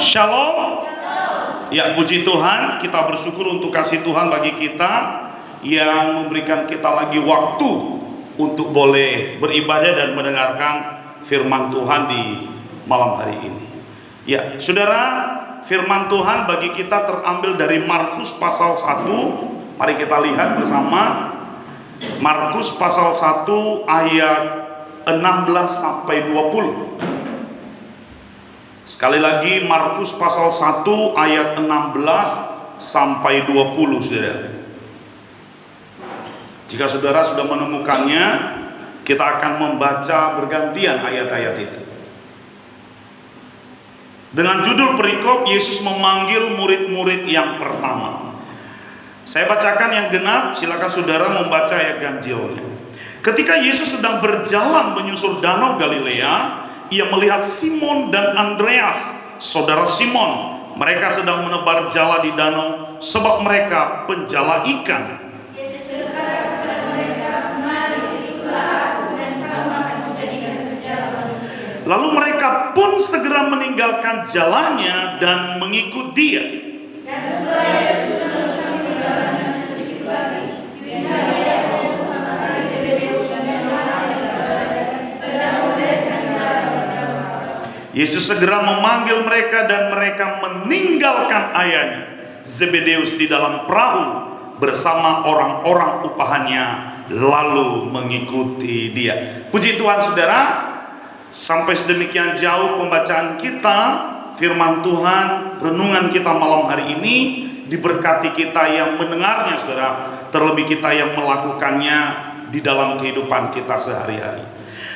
Shalom. Ya, puji Tuhan, kita bersyukur untuk kasih Tuhan bagi kita yang memberikan kita lagi waktu untuk boleh beribadah dan mendengarkan firman Tuhan di malam hari ini. Ya, saudara, firman Tuhan bagi kita terambil dari Markus pasal 1. Mari kita lihat bersama. Markus pasal 1 ayat 16 sampai 20. Sekali lagi, Markus pasal 1 ayat 16 sampai 20, saudara. Jika saudara sudah menemukannya, kita akan membaca bergantian ayat-ayat itu. Dengan judul perikop, Yesus memanggil murid-murid yang pertama. Saya bacakan yang genap, silakan saudara membaca ayat ganjilnya. Ketika Yesus sedang berjalan menyusur danau Galilea, ia melihat Simon dan Andreas, saudara Simon. Mereka sedang menebar jala di danau, sebab mereka penjala ikan. Yesus berkata kepada mereka, "Mari, ikutlah aku, dan kamu akan menjadikan penjala manusia." Lalu mereka pun segera meninggalkan jalannya dan mengikut dia. Dan setelah Yesus meneruskan perjalanannya sedikit lagi, lihat dia bersama Zebedeus dan Yohanes sedang membereskan jala di danau. Yesus segera memanggil mereka dan mereka meninggalkan ayahnya Zebedeus di dalam perahu bersama orang-orang upahannya, lalu mengikuti dia. Puji Tuhan, saudara. Sampai sedemikian jauh pembacaan kita, firman Tuhan, renungan kita malam hari ini. Diberkati kita yang mendengarnya, saudara, terlebih kita yang melakukannya di dalam kehidupan kita sehari-hari.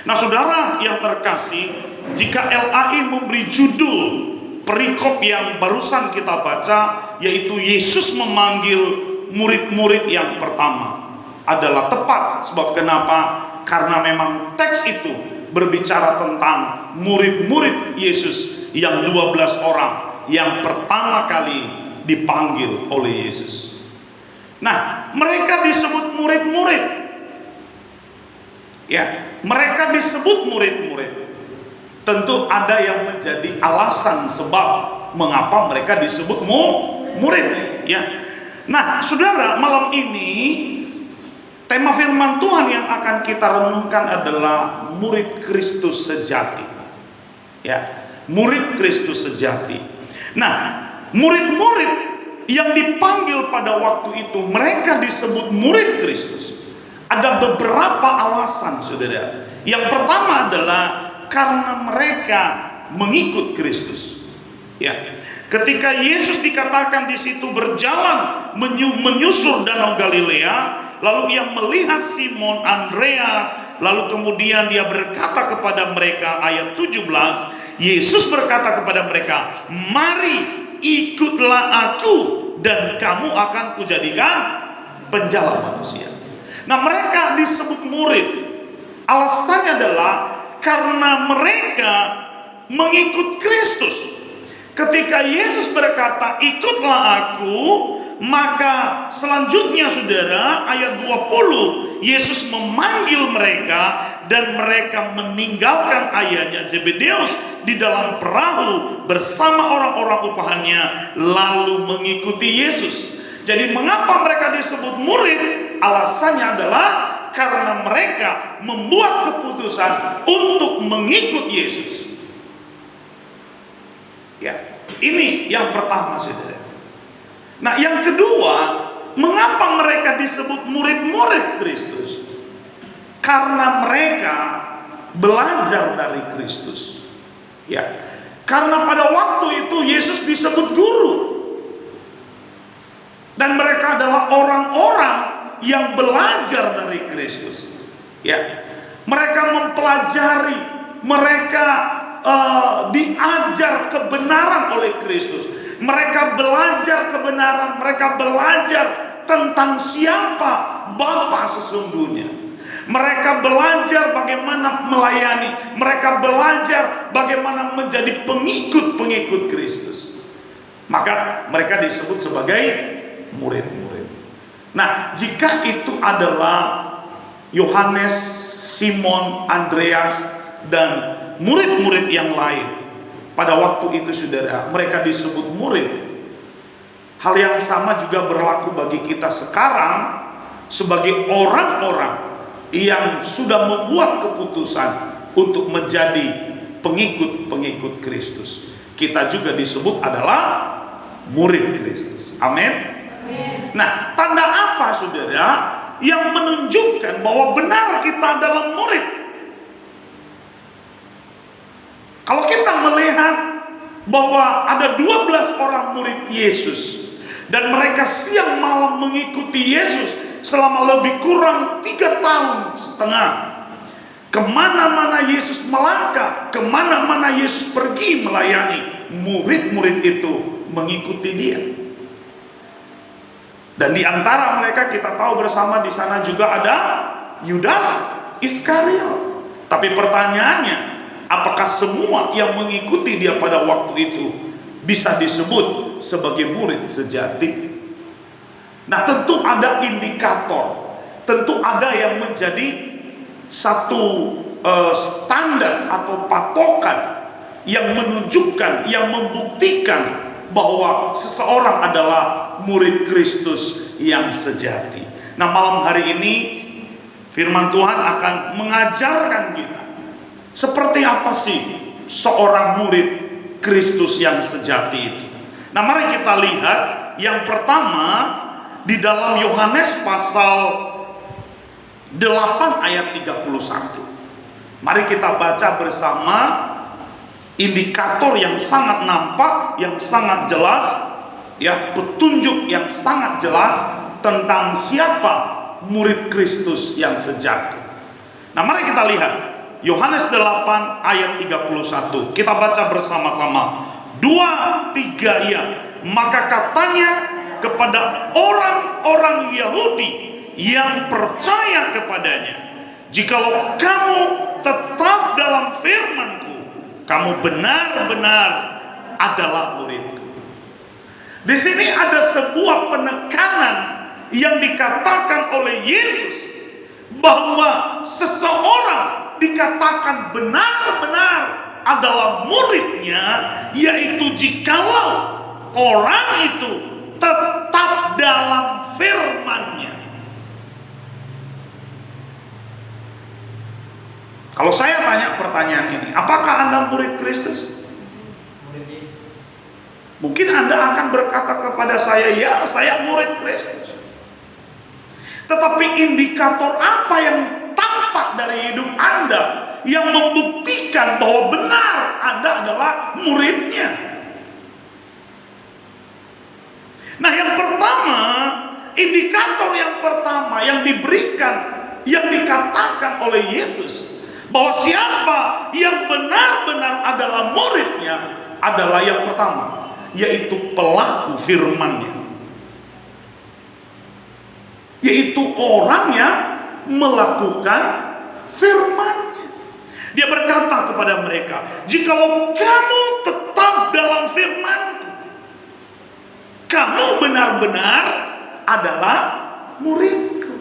Nah, saudara yang terkasih, jika LAI memberi judul perikop yang barusan kita baca, yaitu Yesus memanggil murid-murid yang pertama, adalah tepat. Sebab kenapa? Karena memang teks itu berbicara tentang murid-murid Yesus yang 12 orang yang pertama kali dipanggil oleh Yesus. Nah, mereka disebut murid-murid. Ya, mereka disebut murid-murid. Tentu ada yang menjadi alasan sebab mengapa mereka disebut murid. Ya. Nah, saudara, malam ini tema firman Tuhan yang akan kita renungkan adalah murid Kristus sejati. Ya, murid Kristus sejati. Nah, murid-murid yang dipanggil pada waktu itu, mereka disebut murid Kristus. Ada beberapa alasan, saudara. Yang pertama adalah karena mereka mengikut Kristus. Ya, ketika Yesus dikatakan di situ berjalan menyusur danau Galilea, lalu ia melihat Simon, Andreas, lalu kemudian dia berkata kepada mereka, ayat 17, Yesus berkata kepada mereka, "Mari, ikutlah aku, dan kamu akan kujadikan penjala manusia." Nah, mereka disebut murid. Alasannya adalah karena mereka mengikut Kristus. Ketika Yesus berkata, "Ikutlah aku," maka selanjutnya, saudara, ayat 20, Yesus memanggil mereka dan mereka meninggalkan ayahnya Zebedeus di dalam perahu bersama orang-orang upahannya, lalu mengikuti Yesus. Jadi mengapa mereka disebut murid? Alasannya adalah karena mereka membuat keputusan untuk mengikut Yesus. Ya, ini yang pertama, saudara. Nah, yang kedua, mengapa mereka disebut murid-murid Kristus? Karena mereka belajar dari Kristus. Ya, karena pada waktu itu Yesus disebut guru. Dan mereka adalah orang-orang yang belajar dari Kristus. Ya, mereka mempelajari, mereka diajar kebenaran oleh Kristus. Mereka belajar kebenaran, mereka belajar tentang siapa Bapa sesungguhnya. Mereka belajar bagaimana melayani, mereka belajar bagaimana menjadi pengikut-pengikut Kristus. Maka mereka disebut sebagai murid-murid. Nah, jika itu adalah Yohanes, Simon, Andreas, dan murid-murid yang lain, pada waktu itu saudara, mereka disebut murid. Hal yang sama juga berlaku bagi kita sekarang sebagai orang-orang yang sudah membuat keputusan untuk menjadi pengikut-pengikut Kristus. Kita juga disebut adalah murid Kristus. Amin. Nah, tanda apa saudara yang menunjukkan bahwa benar kita adalah murid? Kalau kita melihat bahwa ada 12 orang murid Yesus dan mereka siang malam mengikuti Yesus selama lebih kurang 3 tahun setengah, kemana-mana Yesus melangkah, kemana-mana Yesus pergi melayani, murid-murid itu mengikuti dia. Dan di antara mereka kita tahu bersama di sana juga ada Yudas Iskariot. Tapi pertanyaannya, apakah semua yang mengikuti dia pada waktu itu bisa disebut sebagai murid sejati? Nah, tentu ada indikator, tentu ada yang menjadi satu standar atau patokan yang menunjukkan, yang membuktikan bahwa seseorang adalah murid Kristus yang sejati. Nah, malam hari ini firman Tuhan akan mengajarkan kita seperti apa sih seorang murid Kristus yang sejati itu. Nah, mari kita lihat yang pertama di dalam Yohanes pasal 8 ayat 31. Mari kita baca bersama indikator yang sangat nampak, yang sangat jelas, ya, petunjuk yang sangat jelas tentang siapa murid Kristus yang sejati. Nah, mari kita lihat Yohanes 8 ayat 31. Kita baca bersama-sama. 2, 3 ya. Maka katanya kepada orang-orang Yahudi yang percaya kepadanya, jikalau kamu tetap dalam firman-Ku, kamu benar-benar adalah murid-Ku. Di sini ada sebuah penekanan yang dikatakan oleh Yesus bahwa seseorang dikatakan benar-benar adalah muridnya, yaitu jikalau orang itu tetap dalam firman-Nya. Kalau saya tanya pertanyaan ini, apakah Anda murid Kristus? Mungkin Anda akan berkata kepada saya, ya, saya murid Kristus. Tetapi indikator apa yang tampak dari hidup Anda yang membuktikan bahwa benar Anda adalah muridnya? Nah, yang pertama, indikator yang pertama yang diberikan, yang dikatakan oleh Yesus, bahwa siapa yang benar-benar adalah muridnya adalah yang pertama, yaitu pelaku firman-Nya, yaitu orang yang melakukan firman-Nya. Dia berkata kepada mereka, jikalau kamu tetap dalam firman-Ku, kamu benar-benar adalah murid-Ku.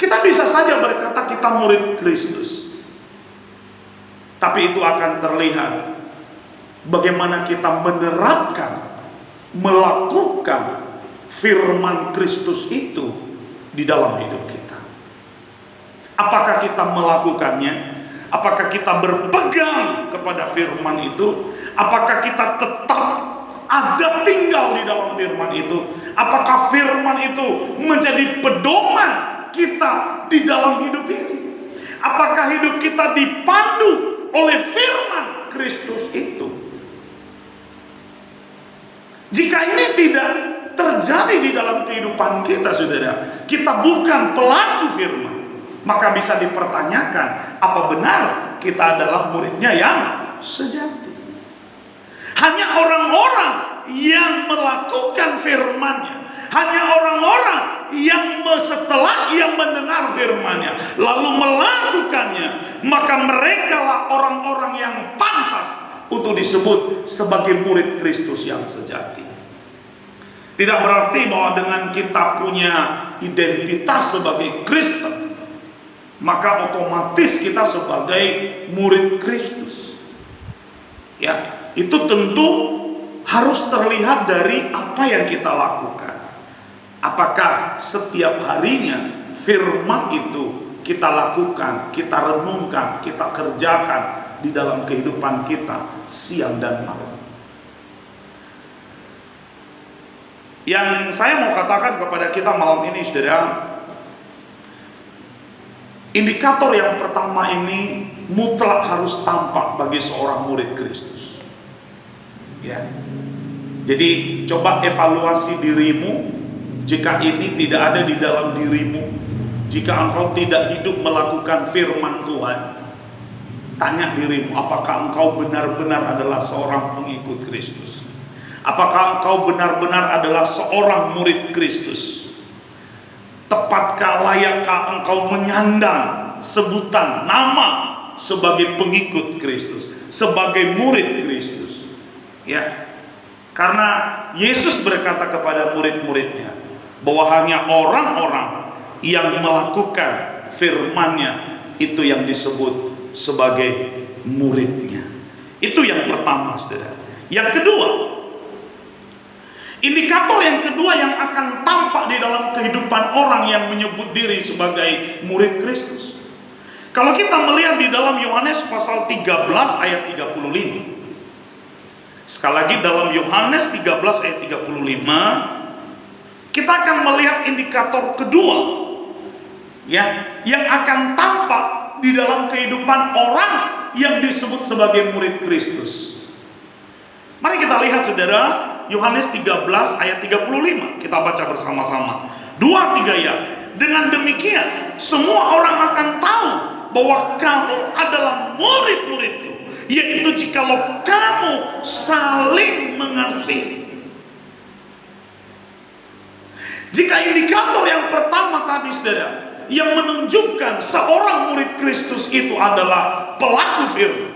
Kita bisa saja berkata kita murid Kristus, tapi itu akan terlihat bagaimana kita menerapkan, melakukan firman Kristus itu di dalam hidup kita. Apakah kita melakukannya? Apakah kita berpegang kepada firman itu? Apakah kita tetap ada tinggal di dalam firman itu? Apakah firman itu menjadi pedoman kita di dalam hidup ini? Apakah hidup kita dipandu oleh firman Kristus itu? Jika ini tidak terjadi di dalam kehidupan kita, saudara, kita bukan pelaku firman, maka bisa dipertanyakan, apa benar kita adalah muridnya yang sejati? Hanya orang-orang yang melakukan firman-Nya, hanya orang-orang yang setelah ia mendengar firman-Nya lalu melakukannya, maka merekalah orang-orang yang pantas untuk disebut sebagai murid Kristus yang sejati. Tidak berarti bahwa dengan kita punya identitas sebagai Kristen, maka otomatis kita sebagai murid Kristus. Ya, itu tentu harus terlihat dari apa yang kita lakukan. Apakah setiap harinya firman itu kita lakukan, kita renungkan, kita kerjakan di dalam kehidupan kita siang dan malam. Yang saya mau katakan kepada kita malam ini, saudara, indikator yang pertama ini mutlak harus tampak bagi seorang murid Kristus. Ya. Jadi coba evaluasi dirimu. Jika ini tidak ada di dalam dirimu, jika engkau tidak hidup melakukan firman Tuhan, tanya dirimu, apakah engkau benar-benar adalah seorang pengikut Kristus? Apakah engkau benar-benar adalah seorang murid Kristus? Tepatkah, layakkah engkau menyandang sebutan nama sebagai pengikut Kristus, sebagai murid Kristus? Ya, karena Yesus berkata kepada murid-muridnya bahwa hanya orang-orang yang melakukan firman-Nya itu yang disebut sebagai muridnya. Itu yang pertama, saudara. Yang kedua, indikator yang kedua yang akan tampak di dalam kehidupan orang yang menyebut diri sebagai murid Kristus. Kalau kita melihat di dalam Yohanes pasal 13 ayat 35. Sekali lagi dalam Yohanes 13 ayat 35, kita akan melihat indikator kedua ya, yang akan tampak di dalam kehidupan orang yang disebut sebagai murid Kristus. Mari kita lihat, saudara, Yohanes 13 ayat 35. Kita baca bersama-sama. 2-3 ya. Dengan demikian semua orang akan tahu bahwa kamu adalah murid-muridku, yaitu jikalau kamu saling mengasihi. Jika indikator yang pertama tadi, saudara, yang menunjukkan seorang murid Kristus itu adalah pelaku firman,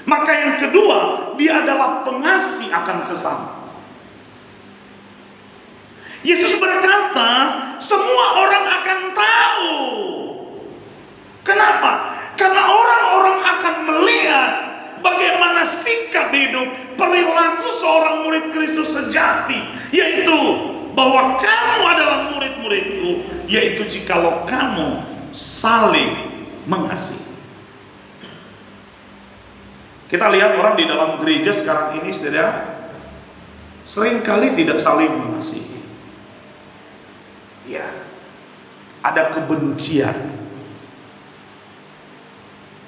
maka yang kedua, dia adalah pengasih akan sesama. Yesus berkata, semua orang akan tahu. Kenapa? Karena orang-orang akan melihat bagaimana sikap hidup, perilaku seorang murid Kristus sejati, yaitu bahwa kamu adalah murid-muridku, yaitu jikalau kamu saling mengasihi. Kita lihat orang di dalam gereja sekarang ini, saudara, seringkali tidak saling mengasihi. Ya, ada kebencian,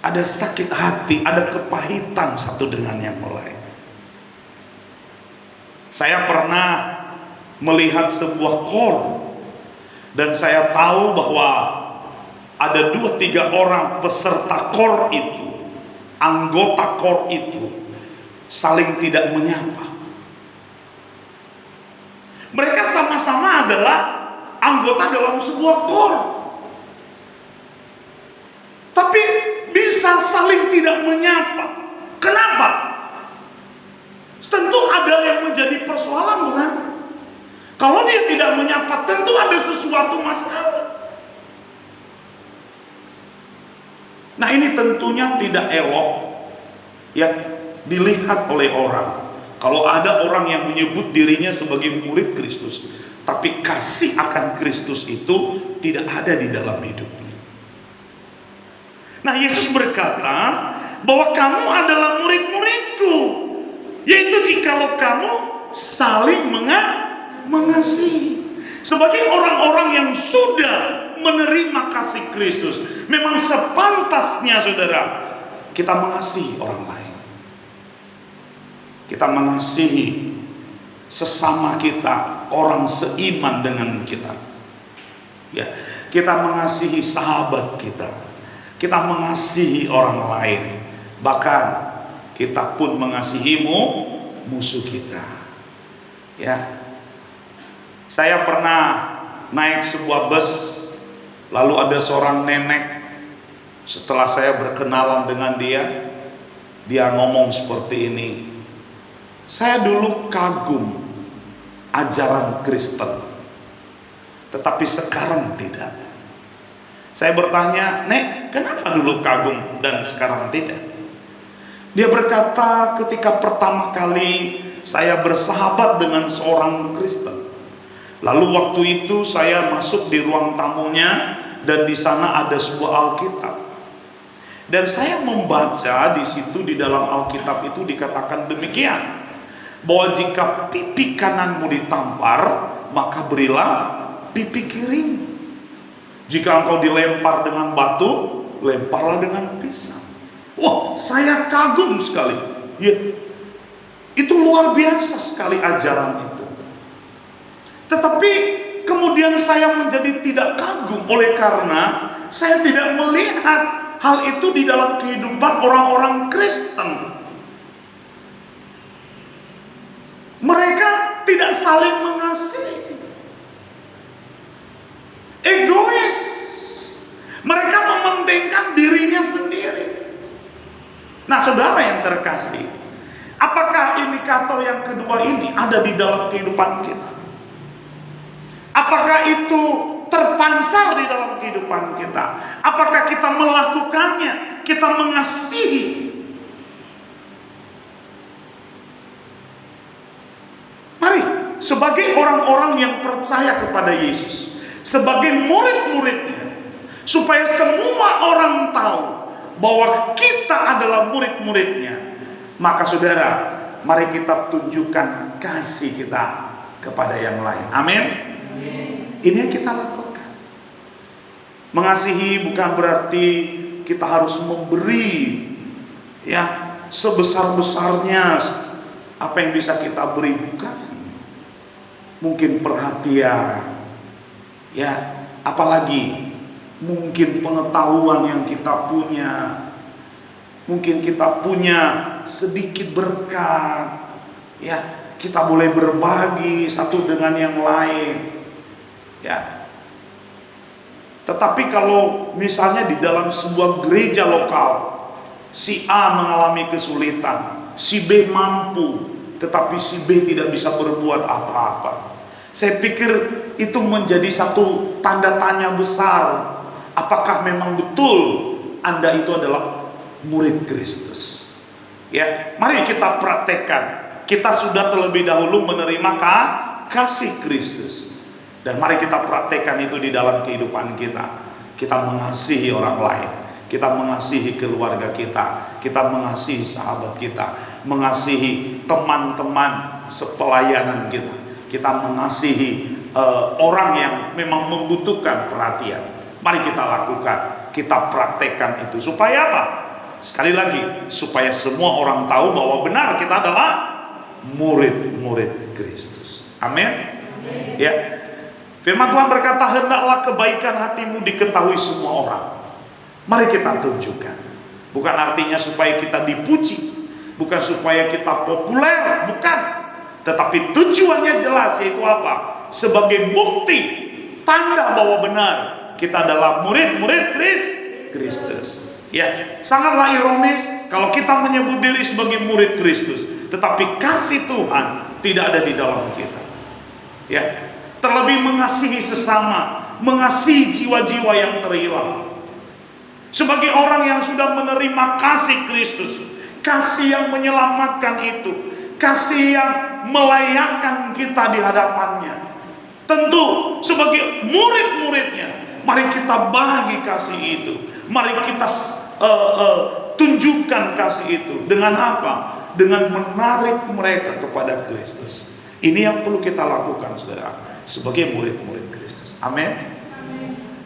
ada sakit hati, ada kepahitan satu dengan yang lain. Saya pernah melihat sebuah kor, dan saya tahu bahwa ada 2-3 orang peserta kor itu, anggota kor itu, saling tidak menyapa. Mereka sama-sama adalah anggota dalam sebuah kor, tapi bisa saling tidak menyapa. Kenapa? Tentu ada yang menjadi persoalan, bukan? Kalau dia tidak menyapa, tentu ada sesuatu masalah. Nah, ini tentunya tidak elok ya dilihat oleh orang. Kalau ada orang yang menyebut dirinya sebagai murid Kristus, tapi kasih akan Kristus itu tidak ada di dalam hidupnya. Nah, Yesus berkata bahwa kamu adalah murid-muridku, yaitu jikalau kamu saling mengasihi. Sebagai orang-orang yang sudah menerima kasih Kristus, memang sepantasnya, saudara, kita mengasihi orang lain. Kita mengasihi sesama kita, orang seiman dengan kita. Ya, kita mengasihi sahabat kita. Kita mengasihi orang lain. Bahkan kita pun mengasihimu musuh kita. Ya. Saya pernah naik sebuah bus, lalu ada seorang nenek. Setelah saya berkenalan dengan dia ngomong seperti ini. Saya dulu kagum ajaran Kristen, tetapi sekarang tidak. Saya bertanya, Nek, kenapa dulu kagum dan sekarang tidak? Dia berkata, ketika pertama kali saya bersahabat dengan seorang Kristen, lalu waktu itu saya masuk di ruang tamunya dan di sana ada sebuah Alkitab. Dan saya membaca di situ, di dalam Alkitab itu dikatakan demikian, bahwa jika pipi kananmu ditampar, maka berilah pipi kirimu. Jika engkau dilempar dengan batu, lemparlah dengan pisau. Wah, saya kagum sekali. Ya, itu luar biasa sekali ajaran itu. Tetapi kemudian saya menjadi tidak kagum oleh karena saya tidak melihat hal itu di dalam kehidupan orang-orang Kristen. Mereka tidak saling mengasihi. Egois. Mereka mementingkan dirinya sendiri. Nah, saudara yang terkasih, apakah indikator yang kedua ini ada di dalam kehidupan kita? Apakah itu terpancar di dalam kehidupan kita? Apakah kita melakukannya? Kita mengasihi? Mari, sebagai orang-orang yang percaya kepada Yesus, sebagai murid-muridnya, supaya semua orang tahu bahwa kita adalah murid-muridnya, maka saudara, mari kita tunjukkan kasih kita kepada yang lain. Amin. Ini yang kita lakukan. Mengasihi bukan berarti kita harus memberi, ya, sebesar-besarnya apa yang bisa kita beri, bukan. Mungkin perhatian, ya, apalagi mungkin pengetahuan yang kita punya. Mungkin kita punya sedikit berkat, ya, kita boleh berbagi satu dengan yang lain, ya. Tetapi kalau misalnya di dalam sebuah gereja lokal, si A mengalami kesulitan, si B mampu, tetapi si B tidak bisa berbuat apa-apa, saya pikir itu menjadi satu tanda tanya besar. Apakah memang betul Anda itu adalah murid Kristus? Ya, mari kita praktekkan. Kita sudah terlebih dahulu menerima kasih Kristus, dan mari kita praktekkan itu di dalam kehidupan kita. Kita mengasihi orang lain, kita mengasihi keluarga kita, kita mengasihi sahabat kita, mengasihi teman-teman sepelayanan kita, kita mengasihi orang yang memang membutuhkan perhatian. Mari kita lakukan, kita praktekkan itu. Supaya apa? Sekali lagi, supaya semua orang tahu bahwa benar kita adalah murid-murid Kristus. Amin. Ya. Firman Tuhan berkata, hendaklah kebaikan hatimu diketahui semua orang. Mari kita tunjukkan. Bukan artinya supaya kita dipuji, bukan supaya kita populer, bukan. Tetapi tujuannya jelas, yaitu apa? Sebagai bukti, tanda bahwa benar kita adalah murid-murid Kristus. Ya, sangatlah ironis kalau kita menyebut diri sebagai murid Kristus, tetapi kasih Tuhan tidak ada di dalam kita. Ya, terlebih mengasihi sesama, mengasihi jiwa-jiwa yang terhilang. Sebagai orang yang sudah menerima kasih Kristus, kasih yang menyelamatkan itu, kasih yang melayakkan kita di hadapannya. Tentu sebagai murid-muridnya, mari kita bagi kasih itu. Mari kita tunjukkan kasih itu. Dengan apa? Dengan menarik mereka kepada Kristus. Ini yang perlu kita lakukan, saudara, sebagai murid-murid Kristus. Amin.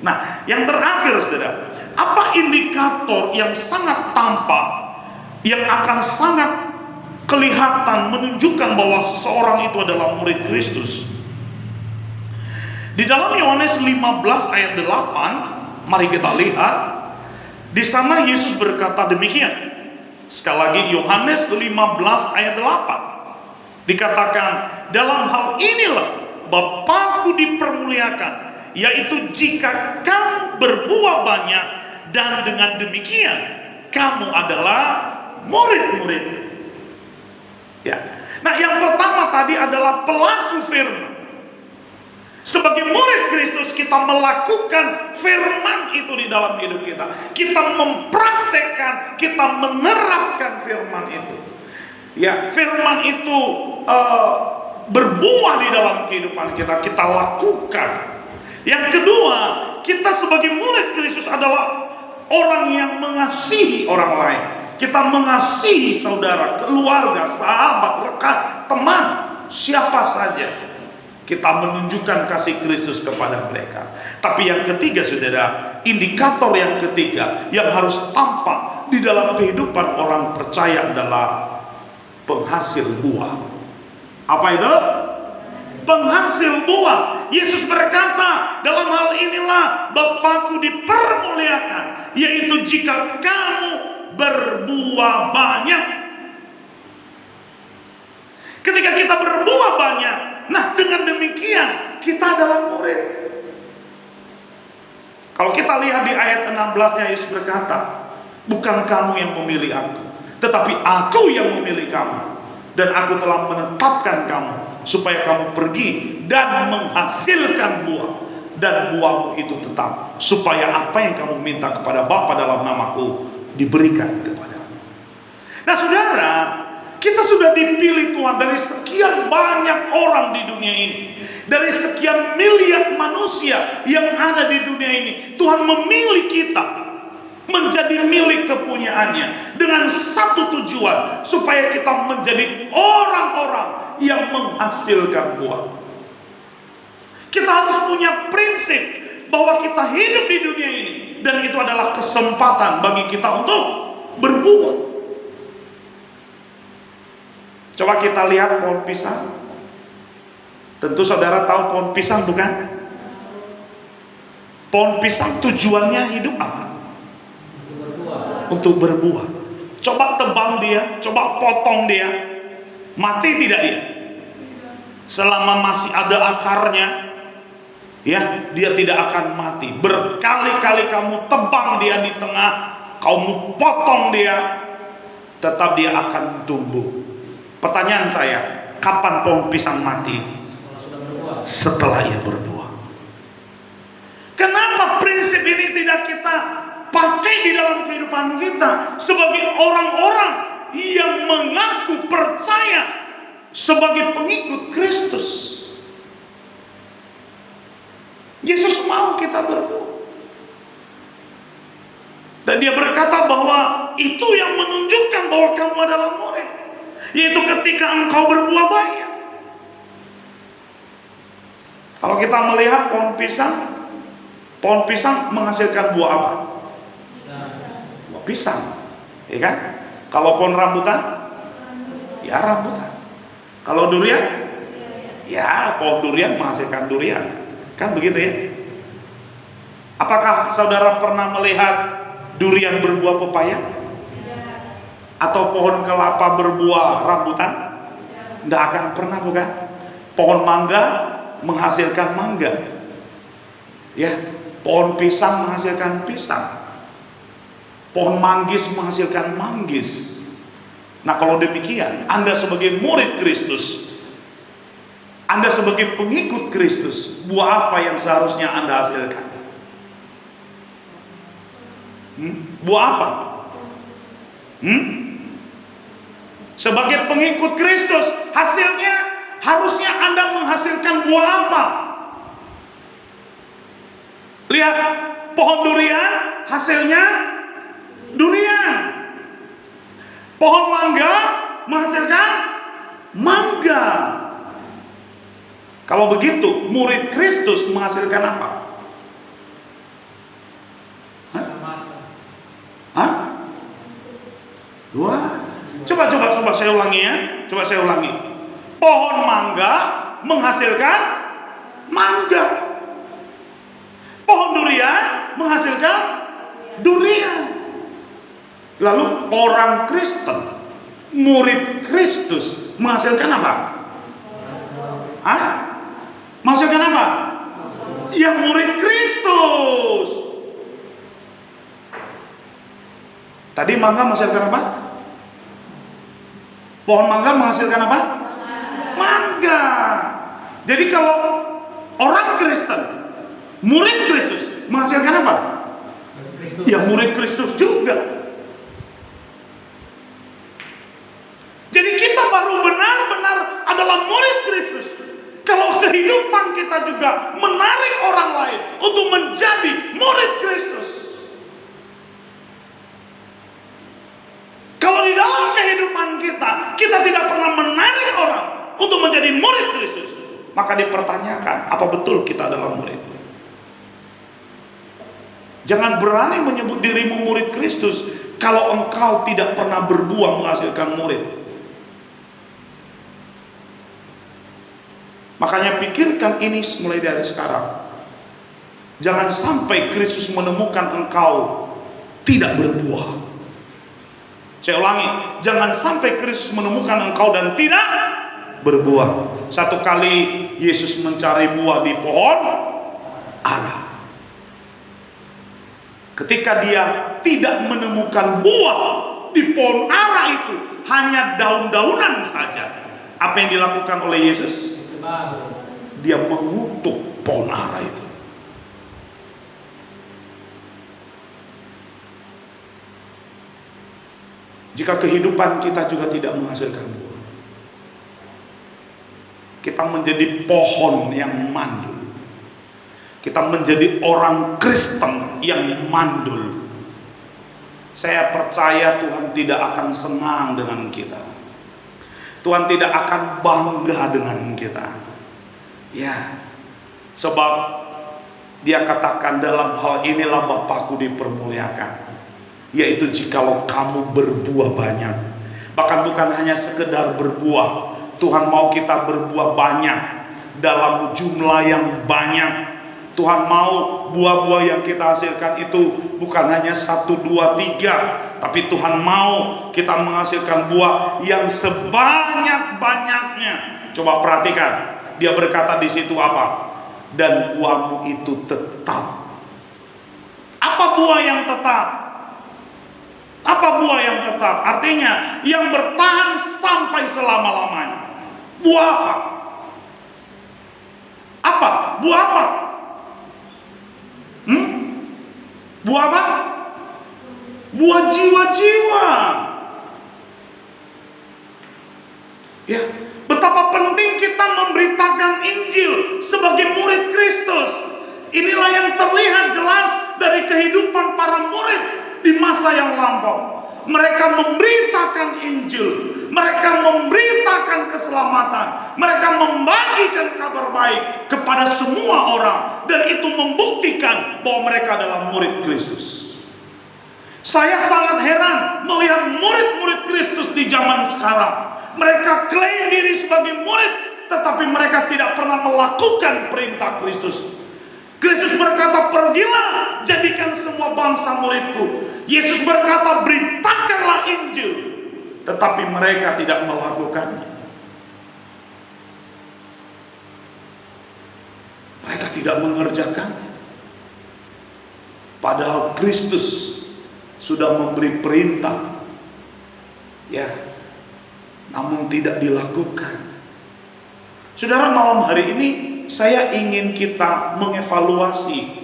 Nah, yang terakhir, saudara, apa indikator yang sangat tampak, yang akan sangat kelihatan menunjukkan bahwa seseorang itu adalah murid Kristus? Di dalam Yohanes 15 ayat 8, mari kita lihat. Di sana Yesus berkata demikian. Sekali lagi, Yohanes 15 ayat 8. Dikatakan, dalam hal inilah Bapa-Ku dipermuliakan, yaitu jika kamu berbuah banyak, dan dengan demikian kamu adalah murid-murid. Ya. Nah, yang pertama tadi adalah pelaku firman. Sebagai murid Kristus, kita melakukan firman itu di dalam hidup kita. Kita mempraktekkan, kita menerapkan firman itu. Ya, firman itu berbuah di dalam kehidupan kita. Kita lakukan. Yang kedua, kita sebagai murid Kristus adalah orang yang mengasihi orang lain. Kita mengasihi saudara, keluarga, sahabat, rekan, teman, siapa saja. Kita menunjukkan kasih Kristus kepada mereka. Tapi yang ketiga, saudara, indikator yang ketiga yang harus tampak di dalam kehidupan orang percaya adalah penghasil buah. Apa itu? Penghasil buah. Yesus berkata, dalam hal inilah Bapa-Ku dipermuliakan, yaitu jika kamu berbuah banyak. Ketika kita berbuah banyak, nah dengan demikian kita adalah murid. Kalau kita lihat di ayat 16-nya, Yesus berkata, bukan kamu yang memilih aku, tetapi aku yang memilih kamu. Dan aku telah menetapkan kamu supaya kamu pergi dan menghasilkan buah, dan buahmu itu tetap, supaya apa yang kamu minta kepada Bapa dalam namaku diberikan kepadamu. Nah saudara, kita sudah dipilih Tuhan dari sekian banyak orang di dunia ini. Dari sekian miliar manusia yang ada di dunia ini, Tuhan memilih kita menjadi milik kepunyaannya dengan satu tujuan, supaya kita menjadi orang-orang yang menghasilkan buah. Kita harus punya prinsip bahwa kita hidup di dunia ini, dan itu adalah kesempatan bagi kita untuk berbuah. Coba kita lihat pohon pisang. Tentu saudara tahu pohon pisang, bukan? Pohon pisang tujuannya hidup apa? Untuk berbuah. Coba tebang dia, coba potong dia, mati tidak dia? Selama masih ada akarnya, ya, dia tidak akan mati. Berkali-kali kamu tebang dia di tengah, kamu potong dia, tetap dia akan tumbuh. Pertanyaan saya, kapan pohon pisang mati? Setelah ia berbuah. Kenapa prinsip ini tidak kita pakai di dalam kehidupan kita sebagai orang-orang yang mengaku percaya sebagai pengikut Kristus? Yesus mau kita berbuah, dan dia berkata bahwa itu yang menunjukkan bahwa kamu adalah murid, yaitu ketika engkau berbuah banyak. Kalau kita melihat pohon pisang menghasilkan buah apa? Buah pisang, ya kan? Kalau pohon rambutan, ya rambutan. Kalau durian, ya pohon durian menghasilkan durian, kan begitu ya? Apakah saudara pernah melihat durian berbuah pepaya? Atau pohon kelapa berbuah rambutan? Tidak akan pernah, bukan? Pohon mangga menghasilkan mangga, ya. Pohon pisang menghasilkan pisang, pohon manggis menghasilkan manggis. Nah kalau demikian, Anda sebagai murid Kristus, Anda sebagai pengikut Kristus, buah apa yang seharusnya Anda hasilkan? Buah apa? Sebagai pengikut Kristus, hasilnya harusnya Anda menghasilkan buah apa? Lihat, pohon durian hasilnya durian. Pohon mangga menghasilkan mangga. Kalau begitu, murid Kristus menghasilkan apa? Hah? Dua. Coba saya ulangi ya. Coba saya ulangi. Pohon mangga menghasilkan mangga. Pohon durian menghasilkan durian. Lalu orang Kristen, murid Kristus menghasilkan apa? Hah? Menghasilkan apa? Yang murid Kristus. Tadi mangga menghasilkan apa? Pohon mangga menghasilkan apa? Mangga. Jadi kalau orang Kristen, murid Kristus menghasilkan apa? Ya murid Kristus juga. Jadi kita baru benar-benar adalah murid Kristus kalau kehidupan kita juga menarik orang lain untuk menjadi murid Kristus. Kalau di dalam kehidupan kita tidak pernah menarik orang untuk menjadi murid Kristus, maka dipertanyakan, apa betul kita adalah murid? Jangan berani menyebut dirimu murid Kristus kalau engkau tidak pernah berbuah menghasilkan murid. Makanya pikirkan ini mulai dari sekarang. Jangan sampai Kristus menemukan engkau tidak berbuah. Saya ulangi, jangan sampai Kristus menemukan engkau dan tidak berbuah. Satu kali Yesus mencari buah di pohon ara. Ketika dia tidak menemukan buah di pohon ara itu, hanya daun-daunan saja. Apa yang dilakukan oleh Yesus? Dia mengutuk pohon ara itu. Jika kehidupan kita juga tidak menghasilkan buah, kita menjadi pohon yang mandul. Kita menjadi orang Kristen yang mandul. Saya percaya Tuhan tidak akan senang dengan kita. Tuhan tidak akan bangga dengan kita. Ya, sebab dia katakan dalam hal inilah Bapakku dipermuliakan, yaitu jikalau kamu berbuah banyak. Bahkan bukan hanya sekedar berbuah, Tuhan mau kita berbuah banyak dalam jumlah yang banyak. Tuhan mau buah-buah yang kita hasilkan itu bukan hanya 1, 2, 3, tapi Tuhan mau kita menghasilkan buah yang sebanyak-banyaknya. Coba perhatikan, dia berkata di situ apa? Dan buahmu itu tetap. Apa buah yang tetap? Apa buah yang tetap? Artinya yang bertahan sampai selama-lamanya. Buah apa? Apa? Buah apa? Buah apa? Buah jiwa-jiwa. Ya, betapa penting kita memberitakan Injil sebagai murid Kristus. Inilah yang terlihat jelas dari kehidupan para murid di masa yang lampau. Mereka memberitakan Injil, mereka memberitakan keselamatan, mereka membagikan kabar baik kepada semua orang, dan itu membuktikan bahwa mereka adalah murid Kristus. Saya sangat heran melihat murid-murid Kristus di zaman sekarang. Mereka klaim diri sebagai murid, tetapi mereka tidak pernah melakukan perintah Kristus. Kristus berkata, pergilah, jadikan semua bangsa muridku. Yesus berkata, beritakanlah Injil. Tetapi mereka tidak melakukannya. Mereka tidak mengerjakannya. Padahal Kristus sudah memberi perintah, ya, namun tidak dilakukan. Saudara, malam hari ini saya ingin kita mengevaluasi,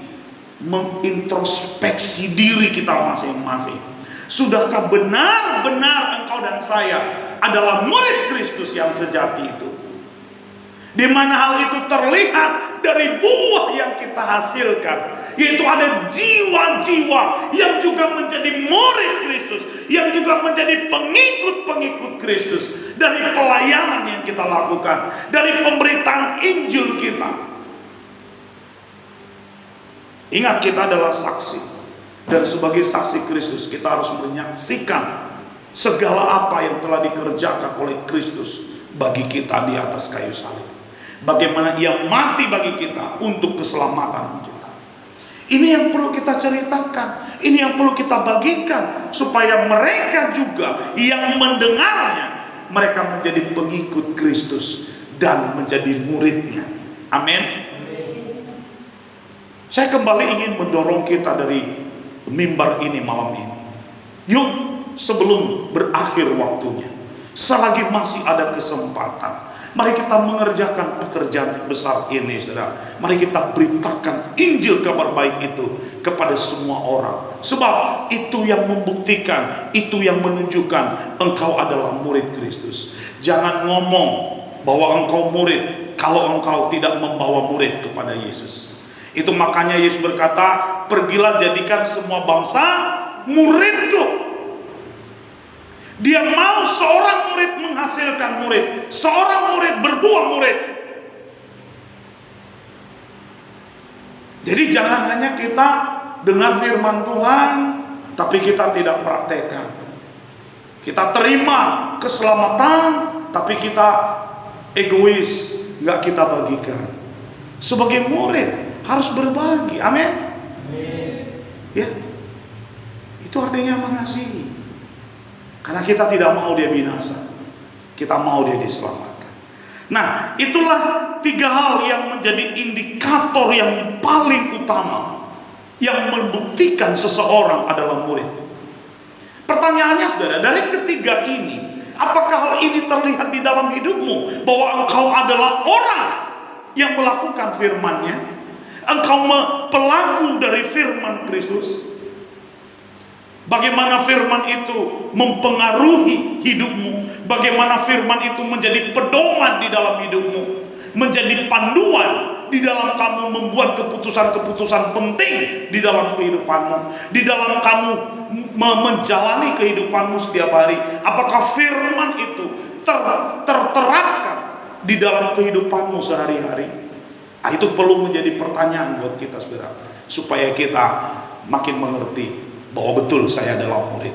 mengintrospeksi diri kita masing-masing. Sudahkah benar-benar engkau dan saya adalah murid Kristus yang sejati itu? Di mana hal itu terlihat dari buah yang kita hasilkan, yaitu ada jiwa-jiwa yang juga menjadi murid Kristus, yang juga menjadi pengikut-pengikut Kristus dari pelayanan yang kita lakukan, dari pemberitaan Injil kita. Ingat, kita adalah saksi, dan sebagai saksi Kristus kita harus menyaksikan segala apa yang telah dikerjakan oleh Kristus bagi kita di atas kayu salib. Bagaimana ia mati bagi kita untuk keselamatan kita. Ini yang perlu kita ceritakan, ini yang perlu kita bagikan, supaya mereka juga yang mendengarnya, mereka menjadi pengikut Kristus dan menjadi muridnya. Amin. Saya kembali ingin mendorong kita dari mimbar ini malam ini. Yuk, sebelum berakhir waktunya, Selagi masih ada kesempatan, mari kita mengerjakan pekerjaan besar ini, saudara. Mari kita beritakan Injil kabar baik itu kepada semua orang. Sebab itu yang membuktikan, itu yang menunjukkan engkau adalah murid Kristus. Jangan ngomong bahwa engkau murid kalau engkau tidak membawa murid kepada Yesus. Itu makanya Yesus berkata, pergilah jadikan semua bangsa muridku. Dia mau seorang murid menghasilkan murid, seorang murid berbuah murid. Jadi jangan hanya kita dengar firman Tuhan, tapi kita tidak praktekkan. Kita terima keselamatan, tapi kita egois, nggak kita bagikan. Sebagai murid harus berbagi, amin. Ya, itu artinya mengasihi. Karena kita tidak mau dia binasa, kita mau dia diselamatkan. Nah, itulah 3 hal yang menjadi indikator yang paling utama yang membuktikan seseorang adalah murid. Pertanyaannya, saudara, dari ketiga ini, apakah hal ini terlihat di dalam hidupmu? Bahwa engkau adalah orang yang melakukan firman-Nya, engkau pelaku dari firman Kristus. Bagaimana firman itu mempengaruhi hidupmu, bagaimana firman itu menjadi pedoman di dalam hidupmu, menjadi panduan di dalam kamu membuat keputusan-keputusan penting di dalam kehidupanmu, di dalam kamu menjalani kehidupanmu setiap hari. Apakah firman itu terterapkan di dalam kehidupanmu sehari-hari? Nah, itu perlu menjadi pertanyaan buat kita, saudara, supaya kita makin mengerti bahwa betul saya adalah murid.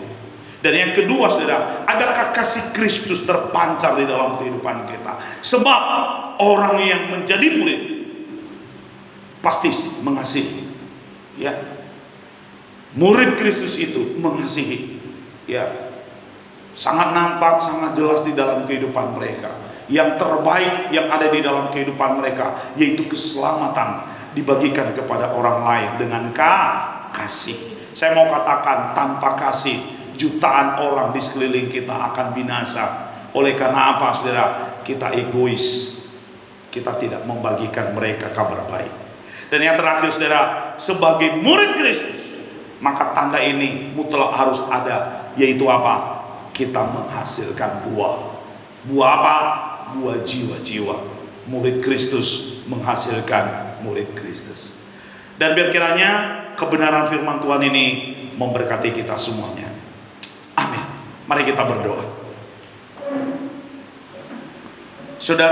Dan yang kedua, saudara, adakah kasih Kristus terpancar di dalam kehidupan kita? Sebab orang yang menjadi murid pasti mengasihi. Ya, murid Kristus itu mengasihi. Ya, sangat nampak, sangat jelas di dalam kehidupan mereka. Yang terbaik yang ada di dalam kehidupan mereka, yaitu keselamatan dibagikan kepada orang lain dengan kasih. Saya mau katakan, tanpa kasih, jutaan orang di sekeliling kita akan binasa. Oleh karena apa, saudara? Kita egois. Kita tidak membagikan mereka kabar baik. Dan yang terakhir, saudara, sebagai murid Kristus, maka tanda ini mutlak harus ada, yaitu apa? Kita menghasilkan buah. Buah apa? Buah jiwa-jiwa. Murid Kristus menghasilkan murid Kristus. Dan biar kiranya kebenaran firman Tuhan ini memberkati kita semuanya. Amin. Mari kita berdoa. Saudara